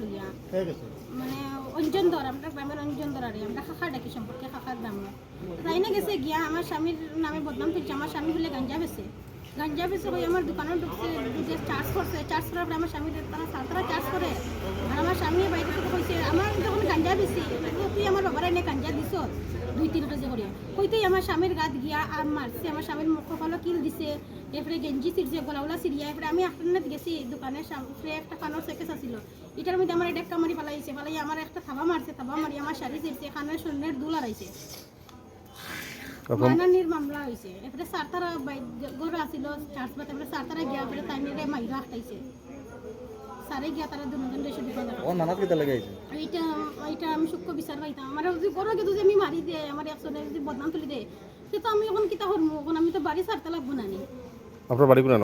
লইয়া মানে অঞ্জন ধর আমরা গ্রামের অঞ্জন ধর আর আমরা খাখা ডাকি সম্পর্কে খাখার দাম তাই না গেছে গিয়া আমার স্বামীর নামে বদনাম করছে আমার স্বামী বলে গাঞ্জা বেছে হয়ে আমার দোকানে ঢুকছে যে চার্জ করার পরে আমার স্বামী তারা চার্জ করে আর আমার স্বামী বাইরে থেকে কইছে আমার যখন গাঞ্জা বেশি তুই আমার বাবার এনে গাঞ্জা দিছ 2-3 কেজি করে কই তুই আমার স্বামীর গাত গিয়া আম মারছে আমার স্বামীর মুখ কপালও কিল দিছে এরপরে গেঞ্জি ছিঁড়ছে গলাউলা সিরিয়া এরপরে আমি আফটারনাথ গেছি দোকানের সামনে একটা কানোর সেকেস আসছিল এটার মধ্যে আমার ডেক্কা মারি ফালাই আমার একটা থাবা মারি আমার শাড়ি ছিঁড়ছে কানের শরীরের দুল আড়াইছে মানহানির মামলা হয়েছে এরপরে সারতারা গরু আসছিল চার্জ পাতে এরপরে সারতারা গিয়া পরে তাইনেরে মাইরা হাঁটাইছে সারে গিয়া তারা দুজন দেশে বিপদ ও নানাত কিটা লাগাইছে এইটা আমি সূক্ষ্ম বিচার পাইতাম আমার যদি গরু যদি আমি মারি দে আমার একজনে যদি বদনাম তুলি দে সে তো আমি এখন কিতা করবো এখন আমি তো বাড়ি ছাড়তে লাগবো না আপনার বাড়ি কোন